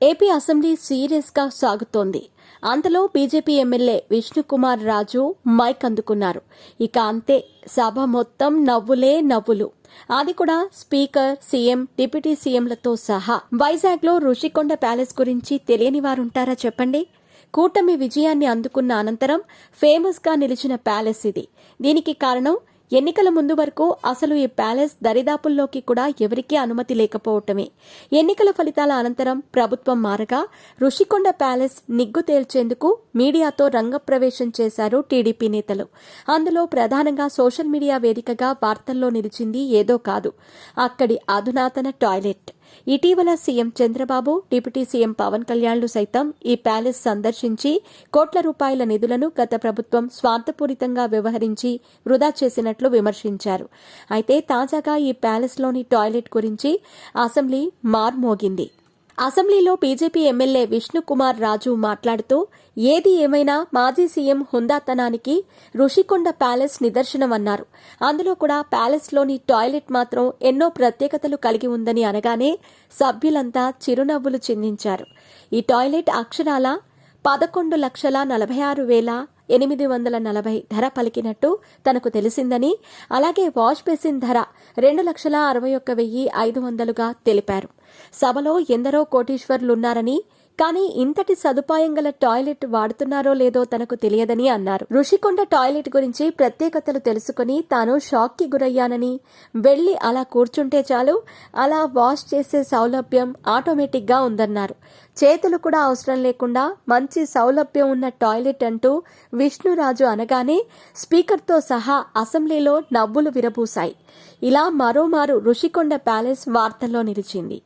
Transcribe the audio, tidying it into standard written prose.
AP assembly serious గా సాగుతోంది. అంతలో BJP MLA Vishnukumar Raju mic అందుకున్నారు. ఇక అంతే, సభ మొత్తం నవ్వులే నవ్వులు. అది కూడా స్పీకర్, సీఎం, డిప్యూటీ సీఎంలతో సహా. వైజాగ్ లో రుషికొండ ప్యాలెస్ గురించి తెలియని వారుంటారా చెప్పండి. కూటమి విజయాన్ని అందుకున్న అనంతరం ఫేమస్ గా నిలిచిన ప్యాలెస్ ఇది. దీనికి కారణం ఎన్నికల ముందు వరకు అసలు ఈ ప్యాలెస్ దరిదాపుల్లోకి కూడా ఎవరికీ అనుమతి లేకపోవటమే. ఎన్నికల ఫలితాల అనంతరం ప్రభుత్వం మారగా రుషికొండ ప్యాలెస్ నిగ్గు తేల్చేందుకు మీడియాతో రంగప్రవేశం చేశారు టీడీపీ నేతలు. అందులో ప్రధానంగా సోషల్ మీడియా వేదికగా వార్తల్లో నిలిచింది ఏదో కాదు, అక్కడి అధునాతన టాయిలెట్. ఇటీవల CM Chandrababu, deputy CM Pawan కళ్యాణ్లు సైతం ఈ ప్యాలెస్ సందర్శించి కోట్ల రూపాయల నిధులను గత ప్రభుత్వం స్వార్థపూరితంగా వ్యవహరించి వృధా చేసినట్లు విమర్శించారు. అయితే తాజాగా ఈ ప్యాలెస్లోని టాయిలెట్ గురించి అసెంబ్లీ మార్మోగింది. అసెంబ్లీలో బీజేపీ ఎమ్మెల్యే విష్ణుకుమార్ రాజు మాట్లాడుతూ, ఏది ఏమైనా మాజీ సీఎం హుందాతనానికి రుషికొండ ప్యాలెస్ నిదర్శనమన్నారు. అందులో కూడా ప్యాలెస్లోని టాయిలెట్ మాత్రం ఎన్నో ప్రత్యేకతలు కలిగి ఉందని అనగానే సభ్యులంతా చిరునవ్వులు చిందించారు. ఈ టాయిలెట్ అక్షరాల 11,46,840 ధర పలికినట్టు తనకు తెలిసిందని, అలాగే వాష్ బేసిన్ ధర 2,61,500గా తెలిపారు. సభలో ఎందరో కోటీశ్వరులున్నారని, కానీ ఇంతటి సదుపాయం గల టాయిలెట్ వాడుతున్నారో లేదో తనకు తెలియదని అన్నారు. రుషికొండ టాయిలెట్ గురించి ప్రత్యేకతలు తెలుసుకుని తాను షాక్ కి గురయ్యానని, వెళ్లి అలా కూర్చుంటే చాలు, అలా వాష్ చేసే సౌలభ్యం ఆటోమేటిక్ గా ఉందన్నారు. చేతులు కూడా అవసరం లేకుండా మంచి సౌలభ్యం ఉన్న టాయిలెట్ అంటూ విష్ణురాజు అనగానే స్పీకర్తో సహా అసెంబ్లీలో నవ్వులు విరబూశాయి. ఇలా మరోమారు రుషికొండ ప్యాలెస్ వార్తల్లో నిలిచింది.